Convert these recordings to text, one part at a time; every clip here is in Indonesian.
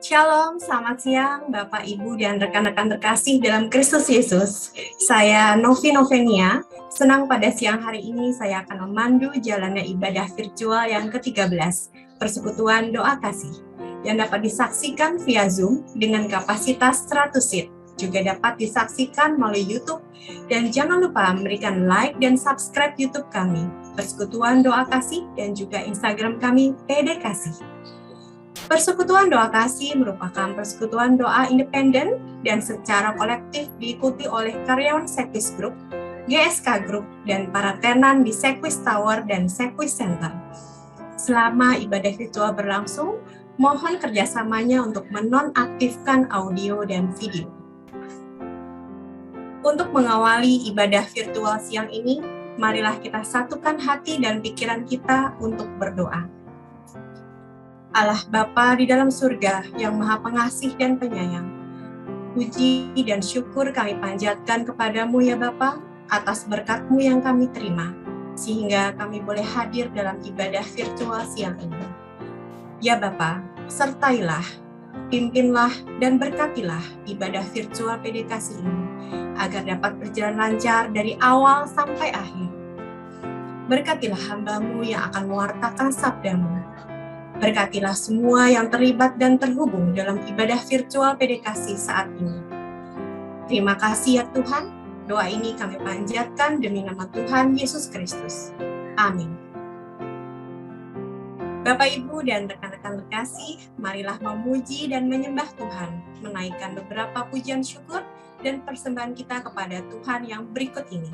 Shalom, selamat siang Bapak, Ibu, dan rekan-rekan terkasih dalam Kristus Yesus. Saya Novi Novenia, senang pada siang hari ini saya akan memandu jalannya ibadah virtual yang ke-13, Persekutuan Doa Kasih, yang dapat disaksikan via Zoom dengan kapasitas 100 seat. Juga dapat disaksikan melalui YouTube, dan jangan lupa memberikan like dan subscribe YouTube kami, Persekutuan Doa Kasih, dan juga Instagram kami, PD Kasih. Persekutuan Doa Kasih merupakan persekutuan doa independen dan secara kolektif diikuti oleh karyawan Sekwis Group, GSK Group, dan para tenan di Sekwis Tower dan Sekwis Center. Selama ibadah virtual berlangsung, mohon kerjasamanya untuk menonaktifkan audio dan video. Untuk mengawali ibadah virtual siang ini, marilah kita satukan hati dan pikiran kita untuk berdoa. Allah Bapa di dalam surga yang Maha Pengasih dan Penyayang, puji dan syukur kami panjatkan kepadamu ya Bapa atas berkat-Mu yang kami terima, sehingga kami boleh hadir dalam ibadah virtual siang ini. Ya Bapa, sertailah, pimpinlah, dan berkatilah ibadah virtual PD Kasih ini, agar dapat berjalan lancar dari awal sampai akhir. Berkatilah hamba-Mu yang akan mewartakan sabda-Mu. Berkatilah semua yang terlibat dan terhubung dalam ibadah virtual PD Kasih saat ini. Terima kasih ya Tuhan, doa ini kami panjatkan demi nama Tuhan Yesus Kristus. Amin. Bapak, Ibu, dan rekan-rekan terkasih, marilah memuji dan menyembah Tuhan, menaikkan beberapa pujian syukur dan persembahan kita kepada Tuhan yang berikut ini.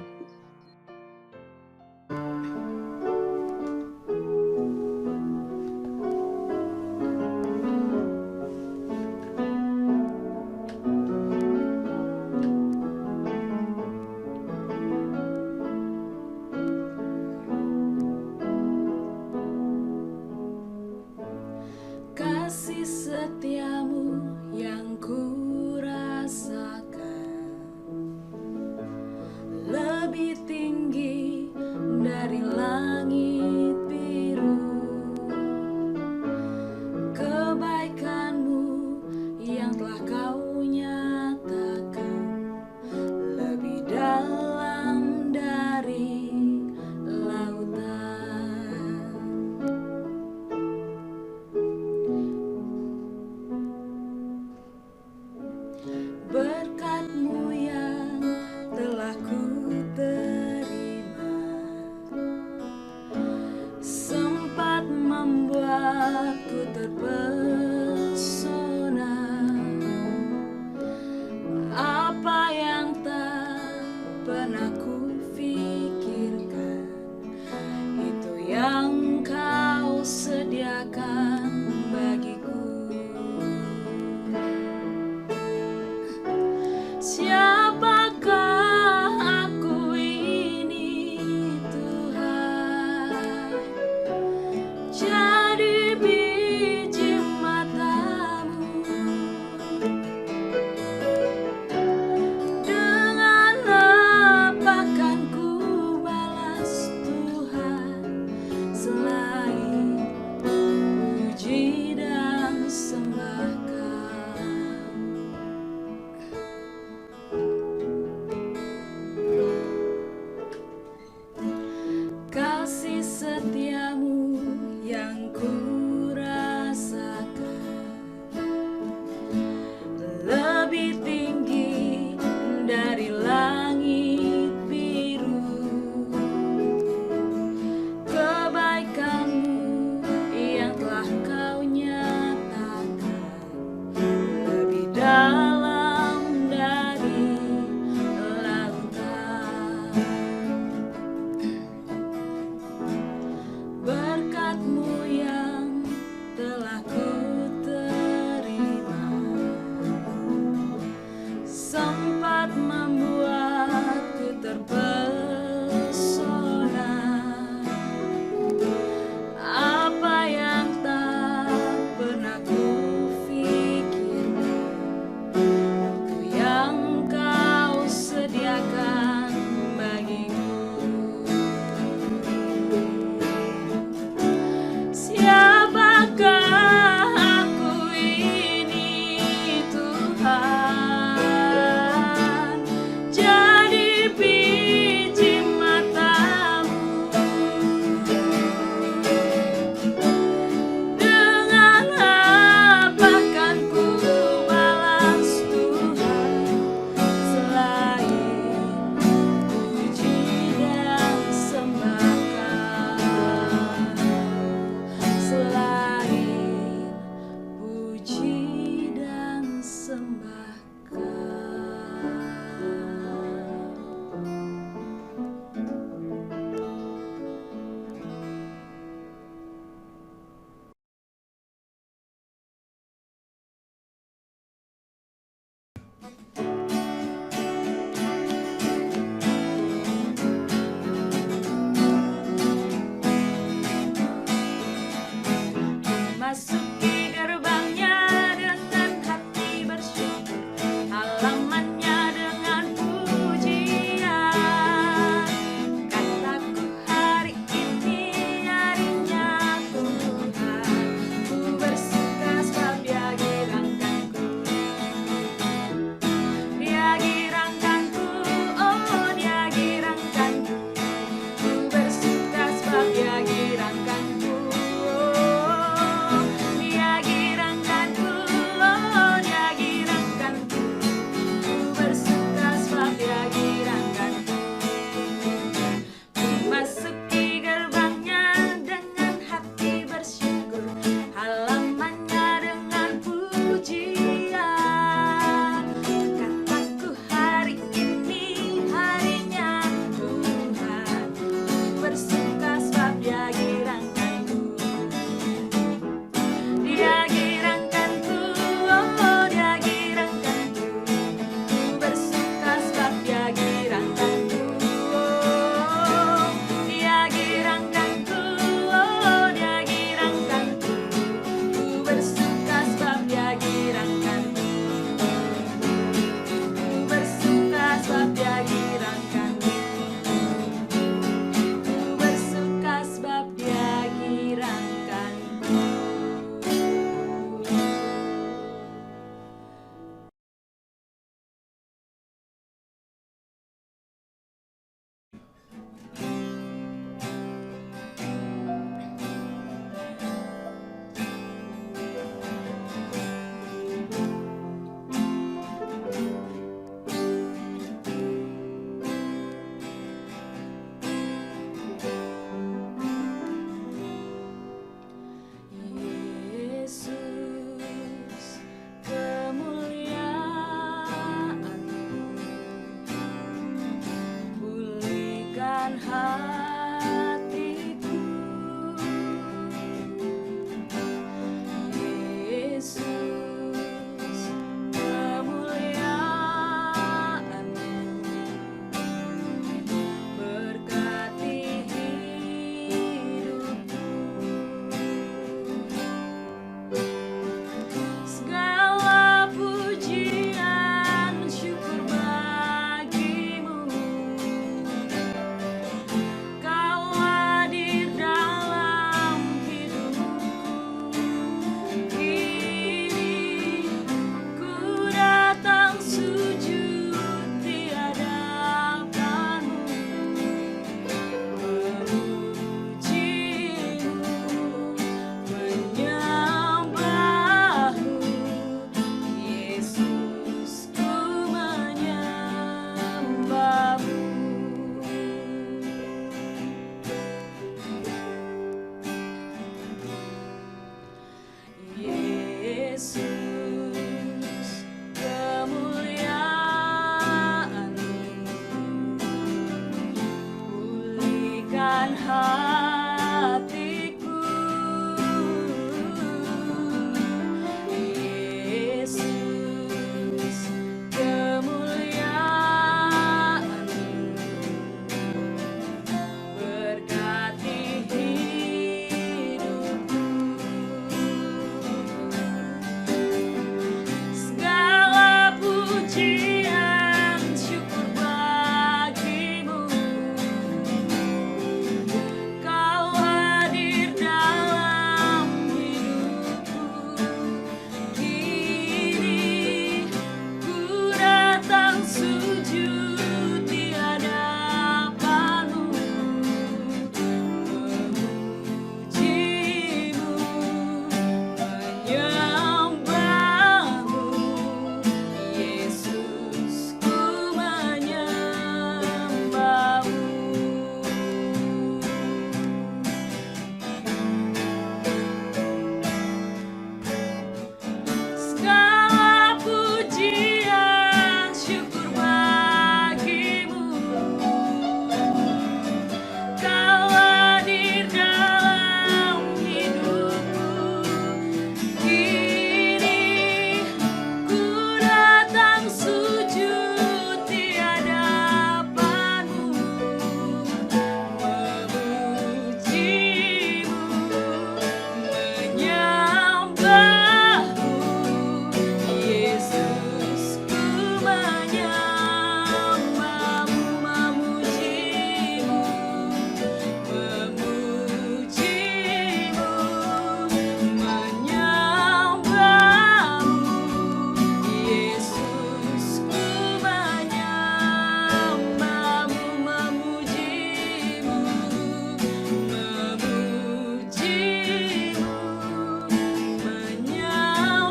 Kasih setiamu yang ku rasakan lebih tinggi dari langit biru. Kebaikanmu yang telah kau nyatakan lebih dalam dari lautan. Berkat kemuliaan-Mu, pulihkan hatiku. Yesus, kemuliaan-Mu, berkati hidupku. Segala pujian syukur bagi-Mu, Kau hadir dalam hidupku. Kini ku datang sujud di hadapan-Mu, memuji-Mu, menyembah-Mu. Yesus, ku menyembah-Mu. Segala pujian syukur bagi-Mu, Kau hadir dalam hidupku. Kini ku datang sujud di hadapan-Mu, memuji-Mu, menyembah-Mu. Yesus, ku menyembah-Mu, memuji-Mu, memuji-Mu, menyembah-Mu. Yesus, ku menyembah-Mu, memuji-Mu, memuji-Mu, menyembah-Mu.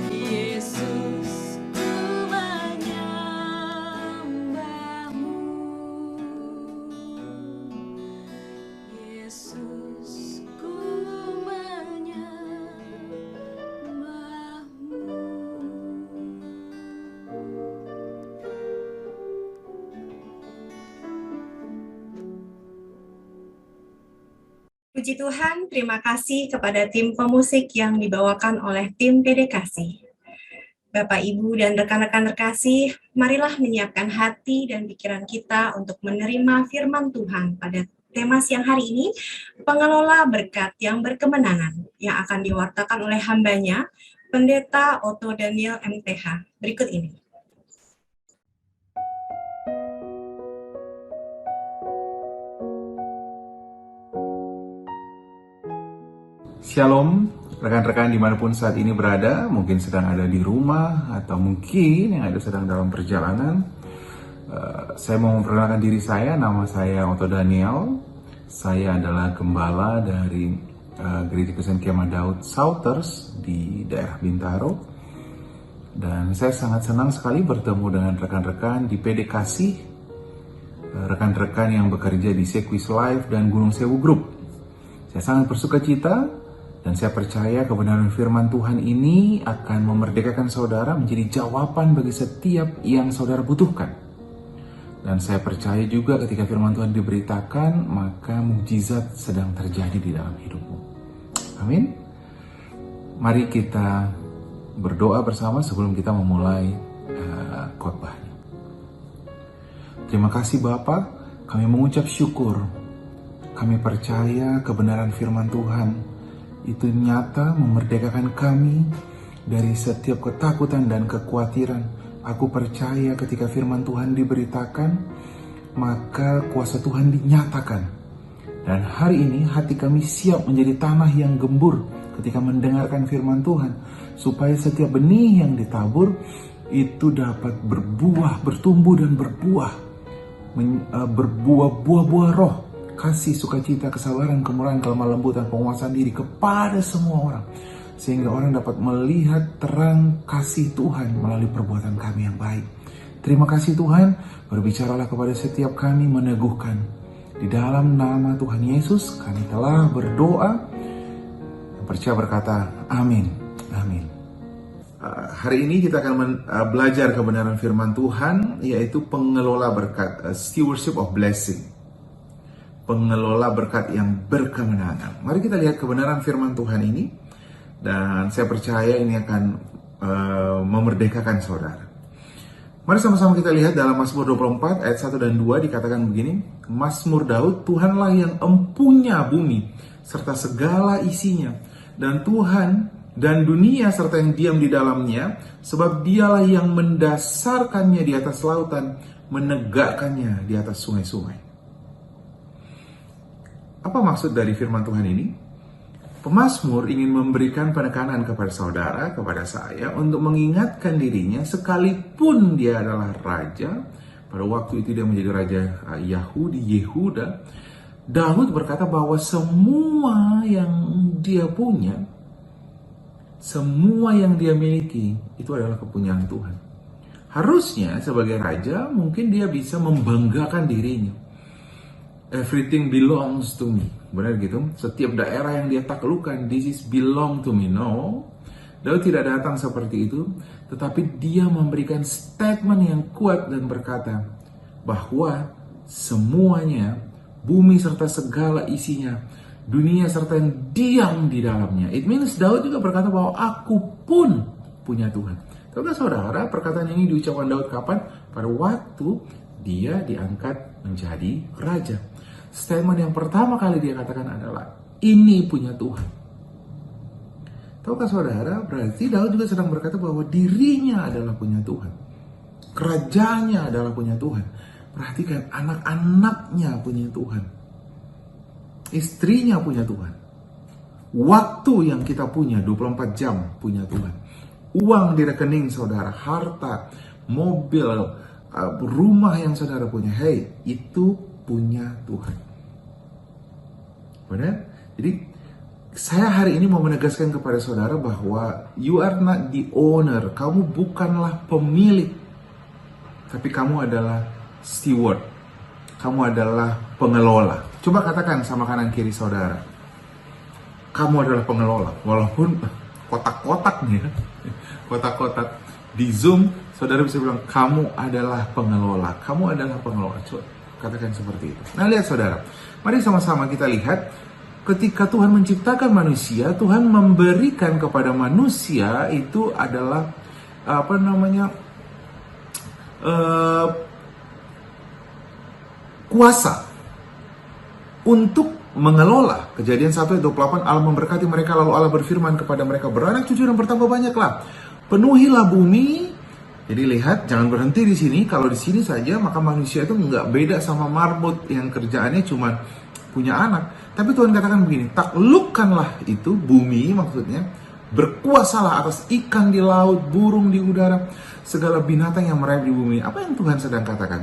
Yesus, ku menyembah-Mu. Yesus, ku menyembah-Mu. Puji Tuhan, terima kasih kepada tim pemusik yang dibawakan oleh tim dedikasi. Bapak, Ibu, dan rekan-rekan terkasih, marilah menyiapkan hati dan pikiran kita untuk menerima firman Tuhan pada tema siang hari ini, pengelola berkat yang berkemenangan, yang akan diwartakan oleh hambanya, Pendeta Otto Daniel MTH. Berikut ini. Shalom, rekan-rekan dimanapun saat ini berada, mungkin sedang ada di rumah atau mungkin yang ada sedang dalam perjalanan. Saya mau memperkenalkan diri saya, nama saya Otto Daniel. Saya adalah gembala dari Gereja Kristen Kemah Daud Souters di daerah Bintaro. Dan saya sangat senang sekali bertemu dengan rekan-rekan di PD Kasih, rekan-rekan yang bekerja di Sequis Live dan Gunung Sewu Group. Saya sangat bersuka cita dan saya percaya kebenaran firman Tuhan ini akan memerdekakan saudara menjadi jawaban bagi setiap yang saudara butuhkan. Dan saya percaya juga ketika firman Tuhan diberitakan, maka mukjizat sedang terjadi di dalam hidupmu. Amin. Mari kita berdoa bersama sebelum kita memulai khotbahnya. Terima kasih Bapa, kami mengucap syukur. Kami percaya kebenaran firman Tuhan itu nyata memerdekakan kami dari setiap ketakutan dan kekhawatiran. Aku percaya ketika firman Tuhan diberitakan, maka kuasa Tuhan dinyatakan. Dan hari ini hati kami siap menjadi tanah yang gembur ketika mendengarkan firman Tuhan, supaya setiap benih yang ditabur itu dapat berbuah, bertumbuh dan berbuah, berbuah buah-buah roh, kasih, sukacita, kesabaran, kemurahan, kelemah lembutan, penguasaan diri kepada semua orang, sehingga orang dapat melihat terang kasih Tuhan melalui perbuatan kami yang baik. Terima kasih Tuhan, berbicaralah kepada setiap kami, meneguhkan. Di dalam nama Tuhan Yesus kami telah berdoa. percaya berkata, amin, amin. Hari ini kita akan belajar kebenaran firman Tuhan, yaitu pengelola berkat, stewardship of blessing. Pengelola berkat yang berkemenangan. Mari kita lihat kebenaran firman Tuhan ini, dan saya percaya ini akan memerdekakan saudara. Mari sama-sama kita lihat dalam Mazmur 24 ayat 1 dan 2 dikatakan begini, Mazmur Daud, Tuhanlah yang empunya bumi serta segala isinya, dan Tuhan dan dunia serta yang diam di dalamnya, sebab dialah yang mendasarkannya di atas lautan, menegakkannya di atas sungai-sungai. Apa maksud dari firman Tuhan ini? Pemazmur ingin memberikan penekanan kepada saudara, kepada saya, untuk mengingatkan dirinya sekalipun dia adalah raja, pada waktu itu dia menjadi raja Yehuda, Daud berkata bahwa semua yang dia punya, semua yang dia miliki, itu adalah kepunyaan Tuhan. Harusnya sebagai raja, mungkin dia bisa membanggakan dirinya. Everything belongs to me. Benar gitu? Setiap daerah yang dia taklukkan, this is belong to me. No, Daud tidak datang seperti itu, tetapi dia memberikan statement yang kuat dan berkata bahwa semuanya, bumi serta segala isinya, dunia serta yang diam di dalamnya. It means Daud juga berkata bahwa aku pun punya Tuhan. Tahukah saudara, perkataan ini diucapkan Daud kapan? Pada waktu dia diangkat menjadi raja. Statement yang pertama kali dia katakan adalah, ini punya Tuhan. Tahukah saudara, berarti Daud juga sedang berkata bahwa dirinya adalah punya Tuhan. Kerajaannya adalah punya Tuhan. Perhatikan, anak-anaknya punya Tuhan. Istrinya punya Tuhan. Waktu yang kita punya 24 jam punya Tuhan. Uang di rekening saudara, harta, mobil, rumah yang saudara punya, hey, itu punya Tuhan. Benar? Jadi saya hari ini mau menegaskan kepada saudara bahwa you are not the owner. Kamu bukanlah pemilik, tapi kamu adalah steward. Kamu adalah pengelola. Coba katakan sama kanan kiri saudara, kamu adalah pengelola. Walaupun kotak-kotak nih ya, kotak-kotak di Zoom, saudara bisa bilang kamu adalah pengelola. Kamu adalah pengelola. Coba katakan seperti itu. Nah, lihat saudara, mari sama-sama kita lihat. Ketika Tuhan menciptakan manusia, Tuhan memberikan kepada manusia itu adalah kuasa untuk mengelola. Kejadian 1 ayat 28, Allah memberkati mereka, lalu Allah berfirman kepada mereka, beranak cucu dan bertambah banyaklah, penuhilah bumi. Jadi lihat, jangan berhenti di sini. Kalau di sini saja, maka manusia itu nggak beda sama marbot yang kerjaannya cuma punya anak. Tapi Tuhan katakan begini, taklukkanlah itu, bumi maksudnya, berkuasalah atas ikan di laut, burung di udara, segala binatang yang merayap di bumi. Apa yang Tuhan sedang katakan?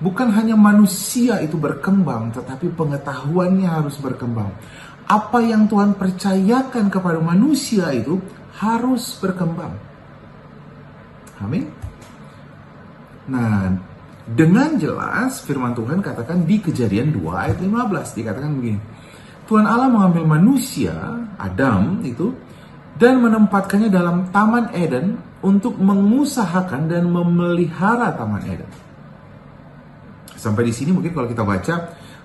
Bukan hanya manusia itu berkembang, tetapi pengetahuannya harus berkembang. Apa yang Tuhan percayakan kepada manusia itu harus berkembang. Amin. Nah, dengan jelas firman Tuhan katakan di Kejadian 2 ayat 15, dikatakan begini. Tuhan Allah mengambil manusia, Adam itu, dan menempatkannya dalam Taman Eden untuk mengusahakan dan memelihara Taman Eden. Sampai di sini mungkin kalau kita baca,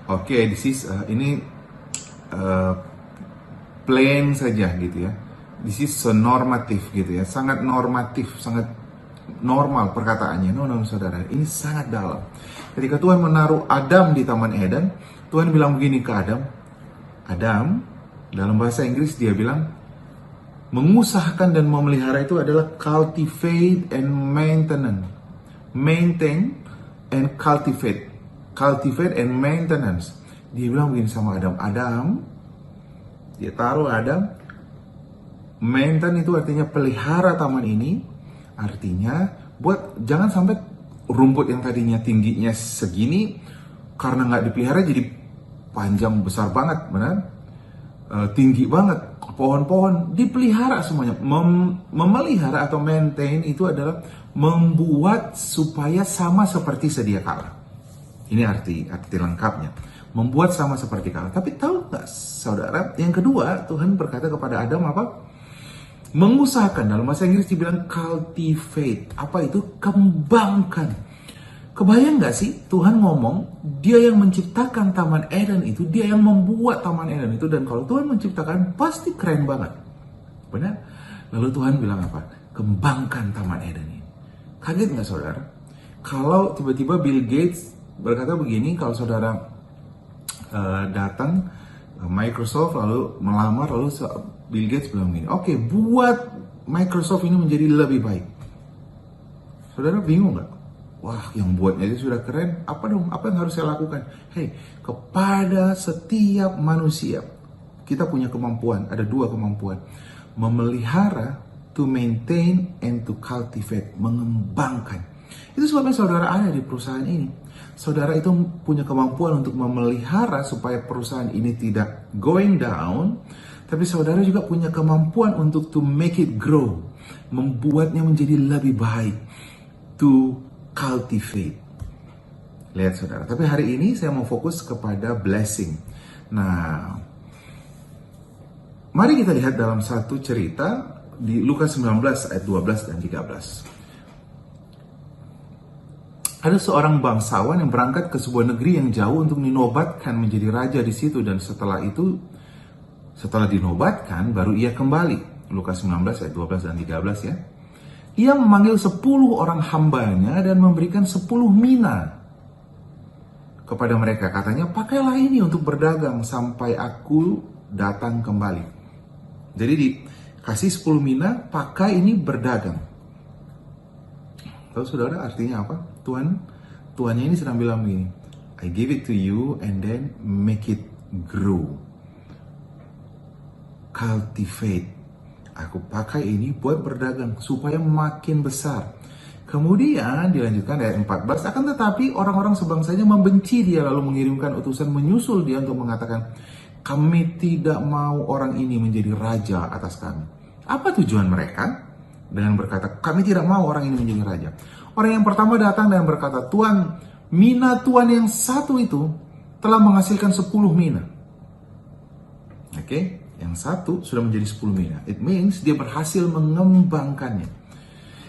oke, this is ini plain saja gitu ya. This is so normatif gitu ya, sangat normatif, sangat normal perkataannya. No, saudara, ini sangat dalam. Ketika Tuhan menaruh Adam di Taman Eden, Tuhan bilang begini ke Adam, Adam, dalam bahasa Inggris dia bilang, mengusahakan dan memelihara itu adalah cultivate and maintenance. Maintain and cultivate. Cultivate and maintenance. Dia bilang begini sama Adam, Adam, dia taruh Adam, maintain itu artinya pelihara taman ini, artinya buat jangan sampai rumput yang tadinya tingginya segini, karena nggak dipelihara jadi panjang besar banget, benar? Tinggi banget, pohon-pohon dipelihara semuanya. Memelihara atau maintain itu adalah membuat supaya sama seperti sedia kala. Ini arti lengkapnya. membuat sama seperti Allah. Tapi tahu nggak saudara, yang kedua Tuhan berkata kepada Adam apa? Mengusahakan, dalam bahasa Inggris dibilang cultivate. Apa itu? Kembangkan. Kebayang nggak sih Tuhan ngomong, dia yang menciptakan Taman Eden itu, dia yang membuat Taman Eden itu, dan kalau Tuhan menciptakan pasti keren banget. Benar? Lalu Tuhan bilang apa? Kembangkan Taman Eden ini. Kaget nggak saudara? Kalau tiba-tiba Bill Gates berkata begini, kalau saudara datang Microsoft lalu melamar, lalu Bill Gates bilang begini, oke, buat Microsoft ini menjadi lebih baik. Saudara bingung nggak? Wah, yang buatnya itu sudah keren. Apa dong? Apa yang harus saya lakukan? Hei, kepada setiap manusia kita punya kemampuan. Ada dua kemampuan: memelihara, to maintain, and to cultivate, mengembangkan. Itu sebabnya saudara ada di perusahaan ini. Saudara itu punya kemampuan untuk memelihara supaya perusahaan ini tidak going down. Tapi saudara juga punya kemampuan untuk to make it grow, membuatnya menjadi lebih baik, to cultivate. Lihat saudara, tapi hari ini saya mau fokus kepada blessing. Nah, mari kita lihat dalam satu cerita di Lukas 19 ayat 12 dan 13. Ada seorang bangsawan yang berangkat ke sebuah negeri yang jauh untuk dinobatkan menjadi raja di situ, dan setelah dinobatkan baru ia kembali. Lukas 19 ayat 12 dan 13 ya. Ia memanggil 10 orang hambanya dan memberikan 10 mina kepada mereka. Katanya, pakailah ini untuk berdagang sampai aku datang kembali. Jadi dikasih 10 mina, pakai ini berdagang. Tahu saudara artinya apa? Tuannya ini sedang bilang begini, I give it to you and then make it grow. Cultivate. Aku pakai ini buat berdagang supaya makin besar. Kemudian dilanjutkan ayat 14. Akan tetapi orang-orang sebangsanya membenci dia, lalu mengirimkan utusan menyusul dia untuk mengatakan, kami tidak mau orang ini menjadi raja atas kami. Apa tujuan mereka dengan berkata, kami tidak mau orang ini menjadi raja? Orang yang pertama datang dan berkata, Tuan, mina Tuan yang satu itu telah menghasilkan 10 mina. Oke? Yang satu sudah menjadi 10 mina. It means dia berhasil mengembangkannya.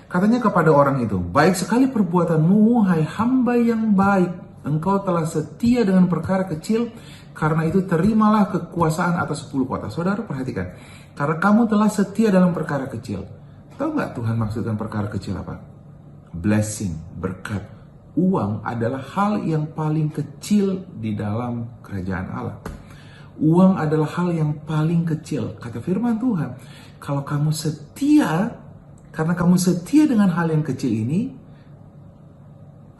Katanya kepada orang itu, baik sekali perbuatanmu, hai hamba yang baik. Engkau telah setia dengan perkara kecil, karena itu terimalah kekuasaan atas 10 kota. Saudara perhatikan, karena kamu telah setia dalam perkara kecil. Tahu nggak Tuhan maksudkan perkara kecil apa? Blessing, berkat. Uang adalah hal yang paling kecil di dalam kerajaan Allah. Uang adalah hal yang paling kecil. Kata firman Tuhan, kalau kamu setia, karena kamu setia dengan hal yang kecil ini,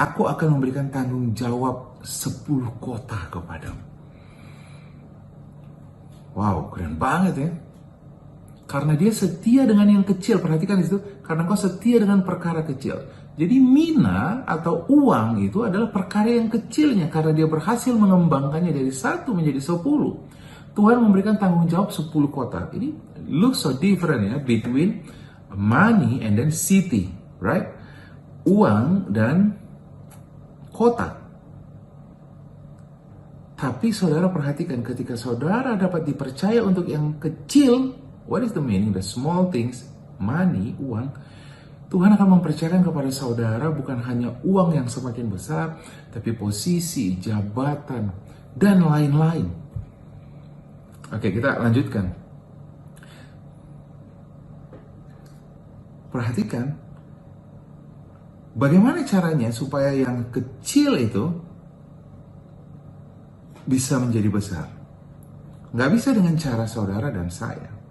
aku akan memberikan tanggung jawab 10 kota kepadamu. Wow, keren banget ya. Karena dia setia dengan yang kecil. Perhatikan itu, karena kau setia dengan perkara kecil. Jadi mina atau uang itu adalah perkara yang kecilnya, karena dia berhasil mengembangkannya dari 1 menjadi 10. Tuhan memberikan tanggung jawab 10 kota. Ini looks so different ya, between money and then city, right? Uang dan kota. Tapi saudara perhatikan, ketika saudara dapat dipercaya untuk yang kecil, what is the meaning? The small things, money, uang. Tuhan akan mempercayakan kepada saudara bukan hanya uang yang semakin besar, tapi posisi, jabatan, dan lain-lain. Oke, kita lanjutkan. Perhatikan, bagaimana caranya supaya yang kecil itu bisa menjadi besar. Nggak bisa dengan cara saudara dan saya.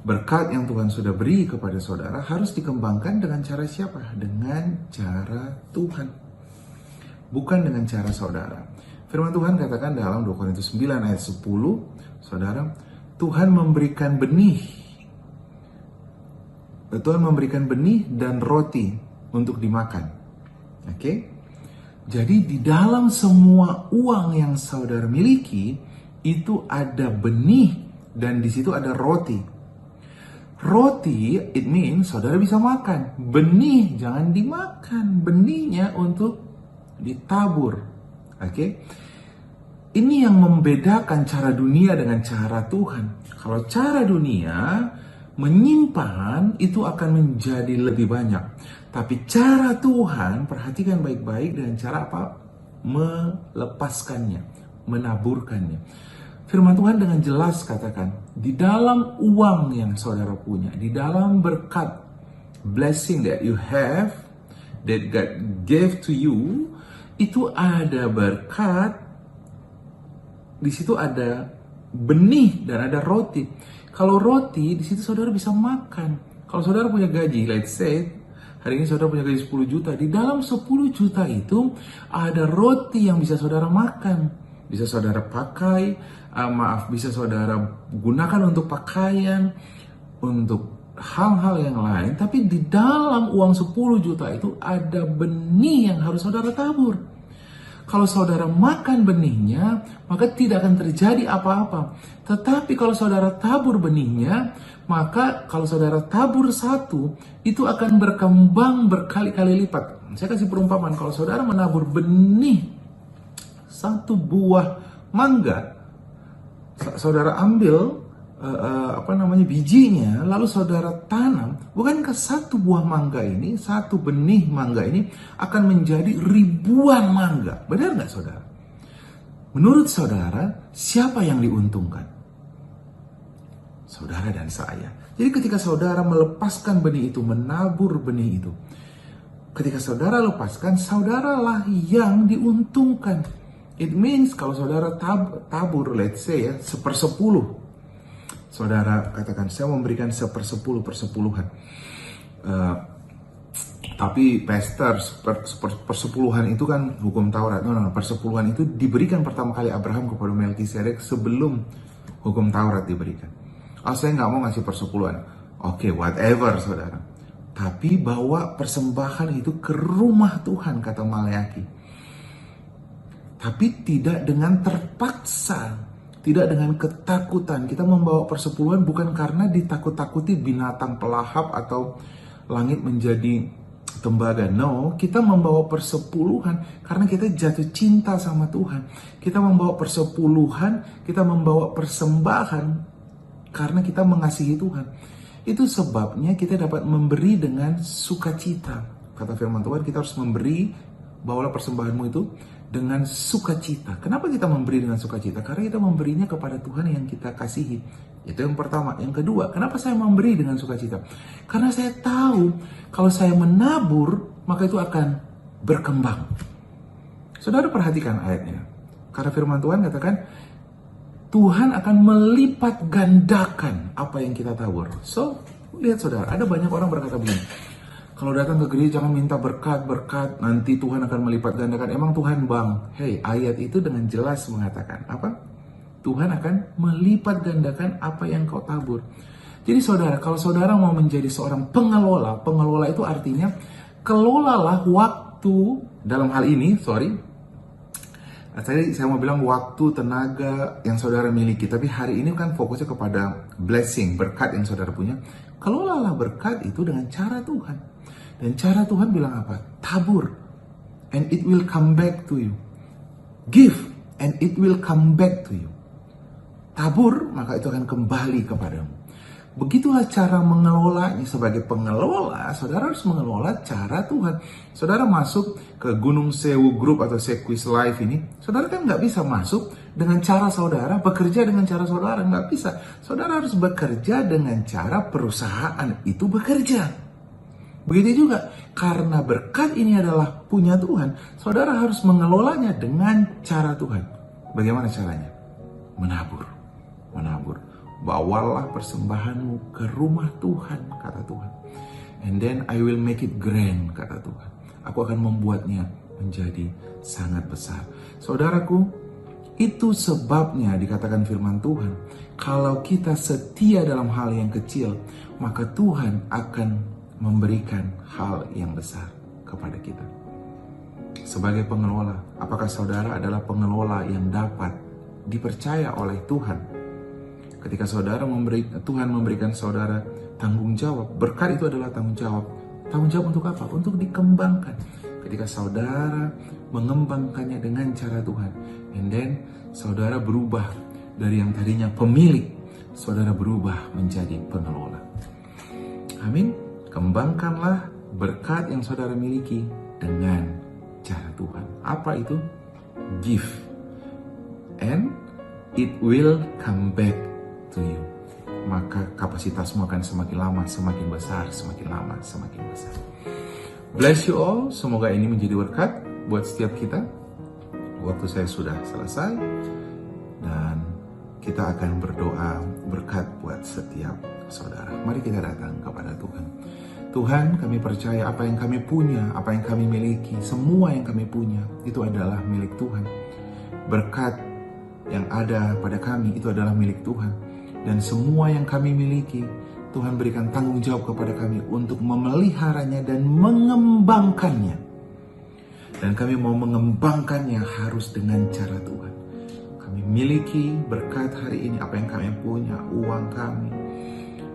Berkat yang Tuhan sudah beri kepada saudara harus dikembangkan dengan cara siapa? Dengan cara Tuhan. Bukan dengan cara saudara. Firman Tuhan katakan dalam 2 Korintus 9 ayat 10, saudara, Tuhan memberikan benih. Tuhan memberikan benih dan roti untuk dimakan. Oke? Jadi di dalam semua uang yang saudara miliki, itu ada benih dan di situ ada roti. Roti, it means saudara bisa makan. Benih jangan dimakan. Benihnya untuk ditabur. Oke? ini yang membedakan cara dunia dengan cara Tuhan. Kalau cara dunia menyimpan itu akan menjadi lebih banyak. Tapi cara Tuhan, perhatikan baik-baik, dengan cara apa? Melepaskannya, menaburkannya. Firman Tuhan dengan jelas katakan, di dalam uang yang saudara punya, di dalam berkat, blessing that you have, that God gave to you, itu ada berkat, di situ ada benih dan ada roti. Kalau roti, di situ saudara bisa makan. Kalau saudara punya gaji, let's say, hari ini saudara punya gaji 10 juta. Di dalam 10 juta itu ada roti yang bisa saudara makan. Bisa saudara pakai, bisa saudara gunakan untuk pakaian, untuk hal-hal yang lain. Tapi di dalam uang 10 juta itu ada benih yang harus saudara tabur. Kalau saudara makan benihnya, maka tidak akan terjadi apa-apa. Tetapi kalau saudara tabur benihnya, maka kalau saudara tabur satu, itu akan berkembang berkali-kali lipat. Saya kasih perumpamaan, kalau saudara menabur benih satu buah mangga, saudara ambil bijinya, lalu saudara tanam, bukankah satu buah mangga ini, satu benih mangga ini akan menjadi ribuan mangga? Benar nggak saudara? Menurut saudara, siapa yang diuntungkan? Saudara dan saya. Jadi ketika saudara melepaskan benih itu, menabur benih itu, ketika saudara lepaskan, saudaralah yang diuntungkan. It means kalau saudara tabur, let's say ya, 1/10. Saudara katakan, saya memberikan 1/10 persepuluhan. Tapi pastor, persepuluhan itu kan hukum Taurat. No, persepuluhan itu diberikan pertama kali Abraham kepada Melkisedek sebelum hukum Taurat diberikan. Saya nggak mau ngasih persepuluhan. Oke, whatever saudara. Tapi bawa persembahan itu ke rumah Tuhan, kata Maleaki. Tapi tidak dengan terpaksa. Tidak dengan ketakutan. Kita membawa persepuluhan bukan karena ditakut-takuti binatang pelahap atau langit menjadi tembaga. No, kita membawa persepuluhan karena kita jatuh cinta sama Tuhan. Kita membawa persepuluhan, kita membawa persembahan karena kita mengasihi Tuhan. Itu sebabnya kita dapat memberi dengan sukacita. Kata firman Tuhan, kita harus memberi, bawalah persembahanmu itu dengan sukacita. Kenapa kita memberi dengan sukacita? Karena kita memberinya kepada Tuhan yang kita kasihi. Itu yang pertama. Yang kedua, kenapa saya memberi dengan sukacita? Karena saya tahu kalau saya menabur, maka itu akan berkembang. Saudara perhatikan ayatnya. Karena firman Tuhan katakan, Tuhan akan melipat gandakan apa yang kita tabur. So, lihat saudara, ada banyak orang berkata begini, kalau datang ke gereja jangan minta berkat, nanti Tuhan akan melipat gandakan. Emang Tuhan bang? Hey, ayat itu dengan jelas mengatakan apa? Tuhan akan melipat gandakan apa yang kau tabur. Jadi saudara, kalau saudara mau menjadi seorang pengelola, pengelola itu artinya kelolalah waktu, dalam hal ini, tadi saya mau bilang waktu, tenaga yang saudara miliki. Tapi hari ini kan fokusnya kepada blessing, berkat yang saudara punya. Kelolalah berkat itu dengan cara Tuhan. Dan cara Tuhan bilang apa? Tabur, and it will come back to you. Give, and it will come back to you. Tabur, maka itu akan kembali kepadamu. Begitulah cara mengelolanya. Sebagai pengelola, saudara harus mengelola cara Tuhan. Saudara masuk ke Gunung Sewu Group atau Sequis Life ini, saudara kan nggak bisa masuk dengan cara saudara, bekerja dengan cara saudara, nggak bisa. Saudara harus bekerja dengan cara perusahaan itu bekerja. Begitu juga, karena berkat ini adalah punya Tuhan, saudara harus mengelolanya dengan cara Tuhan. Bagaimana caranya? Menabur. Bawalah persembahanmu ke rumah Tuhan, kata Tuhan. And then I will make it grand, kata Tuhan. Aku akan membuatnya menjadi sangat besar. Saudaraku, itu sebabnya dikatakan firman Tuhan, kalau kita setia dalam hal yang kecil, maka Tuhan akan memberikan hal yang besar kepada kita. Sebagai pengelola, apakah saudara adalah pengelola yang dapat dipercaya oleh Tuhan? Ketika Tuhan memberikan saudara tanggung jawab, berkat itu adalah tanggung jawab. Tanggung jawab untuk apa? Untuk dikembangkan. ketika saudara mengembangkannya dengan cara Tuhan, and then saudara berubah dari yang tadinya pemilik, saudara berubah menjadi pengelola. Amin. Kembangkanlah berkat yang saudara miliki dengan cara Tuhan. Apa itu? Give, and it will come back to you. Maka kapasitasmu akan semakin lama semakin besar, semakin lama semakin besar. Bless you all. Semoga ini menjadi berkat buat setiap kita. Waktu saya sudah selesai, dan kita akan berdoa berkat buat setiap saudara. Mari kita datang kepada Tuhan. Tuhan, kami percaya apa yang kami punya, apa yang kami miliki, semua yang kami punya itu adalah milik Tuhan. Berkat yang ada pada kami itu adalah milik Tuhan. Dan semua yang kami miliki, Tuhan berikan tanggung jawab kepada kami untuk memeliharanya dan mengembangkannya. Dan kami mau mengembangkannya harus dengan cara Tuhan. Kami miliki berkat hari ini, apa yang kami punya, uang kami,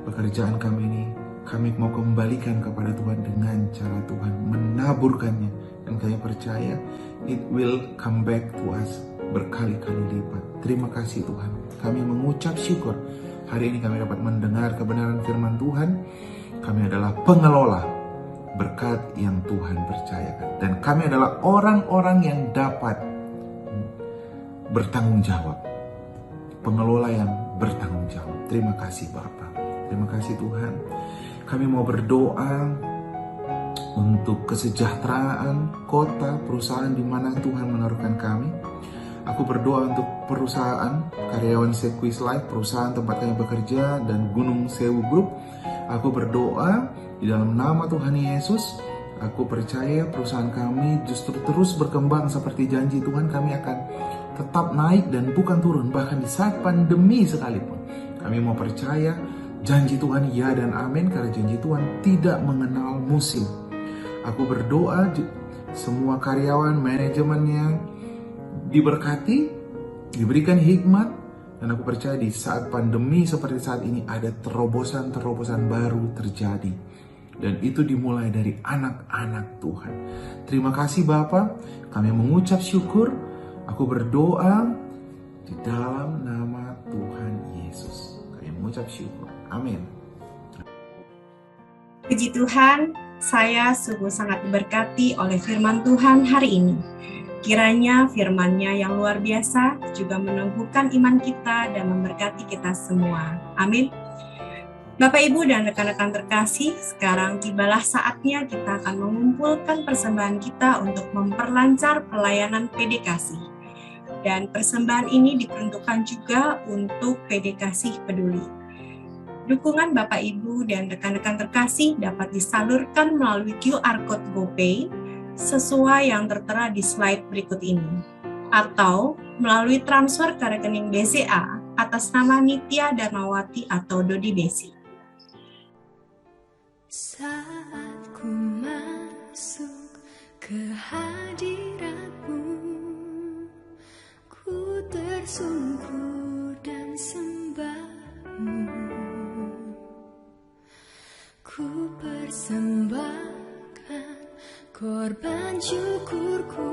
pekerjaan kami ini, kami mau kembalikan kepada Tuhan dengan cara Tuhan, menaburkannya. Dan kami percaya it will come back to us berkali-kali lipat. Terima kasih Tuhan. Kami mengucap syukur. Hari ini kami dapat mendengar kebenaran firman Tuhan. Kami adalah pengelola berkat yang Tuhan percayakan. Dan kami adalah orang-orang yang dapat bertanggung jawab. Pengelola yang bertanggung jawab. Terima kasih Bapa. Terima kasih Tuhan. Kami mau berdoa untuk kesejahteraan kota, perusahaan di mana Tuhan menaruhkan kami. Aku berdoa untuk perusahaan, karyawan Sekuis Life, perusahaan tempat kami bekerja, dan Gunung Sewu Group. Aku berdoa di dalam nama Tuhan Yesus. Aku percaya perusahaan kami justru terus berkembang seperti janji Tuhan. Kami akan tetap naik dan bukan turun, bahkan di saat pandemi sekalipun. Kami mau percaya janji Tuhan ya dan amin, karena janji Tuhan tidak mengenal musim. Aku berdoa semua karyawan, manajemennya diberkati, diberikan hikmat, dan aku percaya di saat pandemi seperti saat ini ada terobosan-terobosan baru terjadi, dan itu dimulai dari anak-anak Tuhan. Terima kasih Bapa, kami mengucap syukur. Aku berdoa di dalam nama Tuhan Yesus. Kami mengucap syukur. Amin. Puji Tuhan, saya sungguh sangat diberkati oleh firman Tuhan hari ini. Kiranya firman-Nya yang luar biasa juga meneguhkan iman kita dan memberkati kita semua. Amin. Bapak, Ibu, dan rekan-rekan terkasih, sekarang tibalah saatnya kita akan mengumpulkan persembahan kita untuk memperlancar pelayanan PDKasih. Dan persembahan ini diperuntukkan juga untuk PDKasih Peduli. Dukungan Bapak, Ibu, dan rekan-rekan terkasih dapat disalurkan melalui QR Code GoPay sesuai yang tertera di slide berikut ini, atau melalui transfer ke rekening BCA atas nama Nitya Darmawati atau Dodi Besi. Saat ku masuk ke hadirat-Mu, ku tersungkur dan sembah-Mu. Ku persembahkan korban syukurku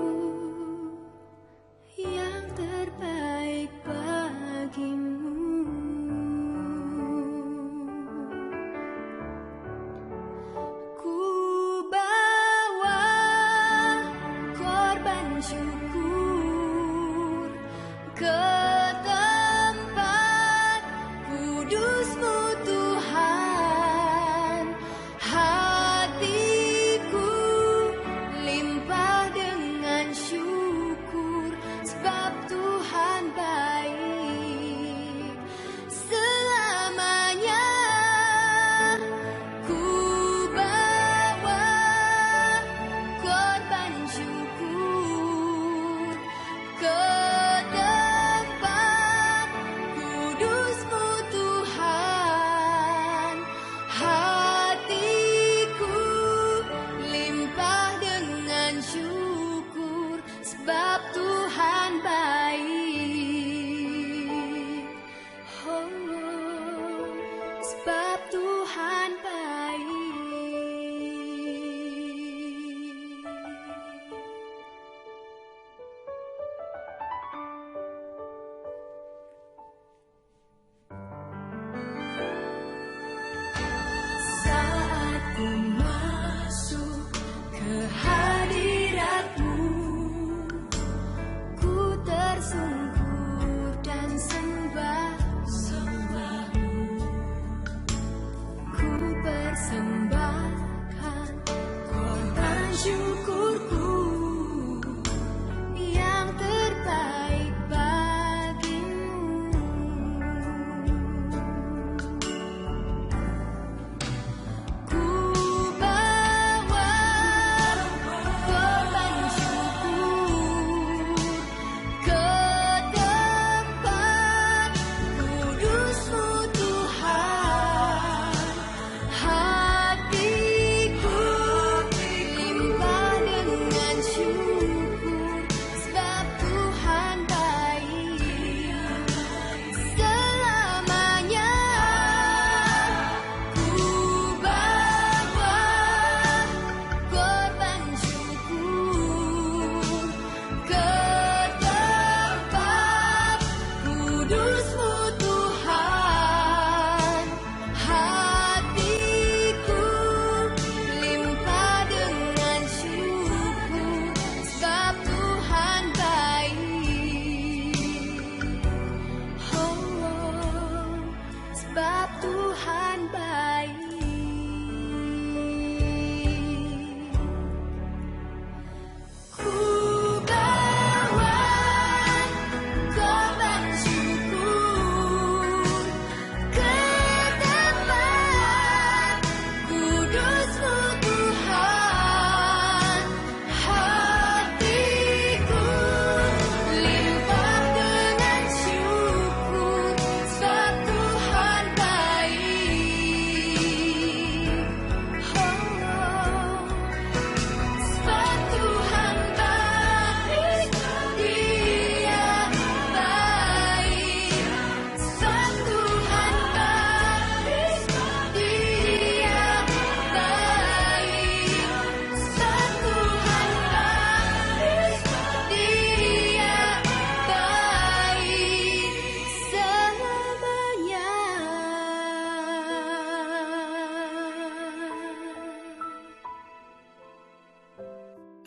yang terbaik bagi-Mu. Ku bawa korban syukur ke tempat kudus-Mu Tuhan. Hatiku limpah dengan syukur, sebab Tuhan baik selamanya. Ku bawa korban syukur syukurku yang terbaik bagimu. Ku bawa korban syukur ke tempat kudus-Mu Tuhan. Hatiku limpah dengan syukur, sebab Tuhan baik selamanya. Ku bawa korban syukur ke tempat kudus-Mu Tuhan. Hatiku limpah dengan syukur, sebab Tuhan baik. Oh, sebab Tuhan baik. Ku bawa korban syukur ke tempat kudus-Mu Tuhan. Hatiku limpah dengan syukur, sebab Tuhan baik. Oh, sebab Tuhan baik, Dia baik. Sebab Tuhan baik, Dia baik. Sebab Tuhan baik, Dia baik selamanya.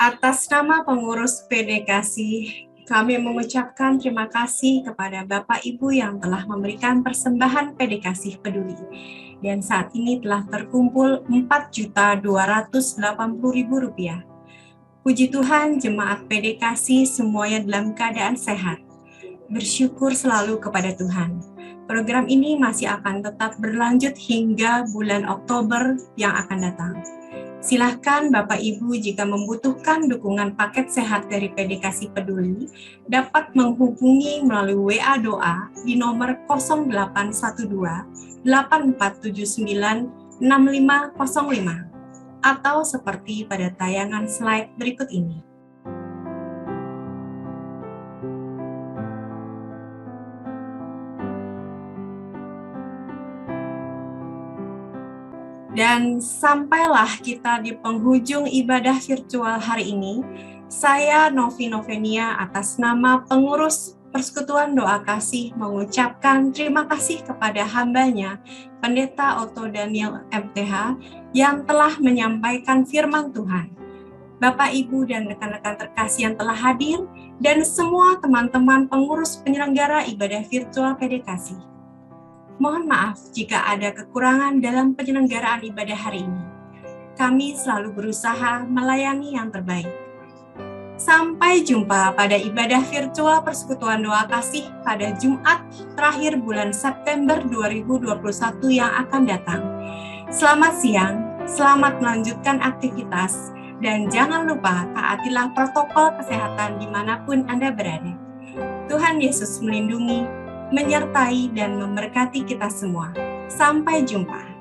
Atas nama pengurus PDKasih, kami mengucapkan terima kasih kepada Bapak Ibu yang telah memberikan persembahan PDKasih Peduli. Dan saat ini telah terkumpul Rp4.280.000. Puji Tuhan, jemaat PDKasih semuanya dalam keadaan sehat. Bersyukur selalu kepada Tuhan. Program ini masih akan tetap berlanjut hingga bulan Oktober yang akan datang. Silahkan Bapak Ibu jika membutuhkan dukungan paket sehat dari PDKasih Peduli, dapat menghubungi melalui WA Doa di nomor 0812 8479 6505 atau seperti pada tayangan slide berikut ini. Dan sampailah kita di penghujung ibadah virtual hari ini. Saya Novi Novenia atas nama pengurus Persekutuan Doa Kasih mengucapkan terima kasih kepada hambanya, Pendeta Otto Daniel MTH, yang telah menyampaikan firman Tuhan. Bapak, Ibu, dan rekan-rekan terkasih yang telah hadir, dan semua teman-teman pengurus penyelenggara ibadah virtual PDKasih. Mohon maaf jika ada kekurangan dalam penyelenggaraan ibadah hari ini. Kami selalu berusaha melayani yang terbaik. Sampai jumpa pada ibadah virtual Persekutuan Doa Kasih pada Jumat terakhir bulan September 2021 yang akan datang. Selamat siang, selamat melanjutkan aktivitas, dan jangan lupa taatilah protokol kesehatan dimanapun Anda berada. Tuhan Yesus melindungi, menyertai, dan memberkati kita semua. Sampai jumpa.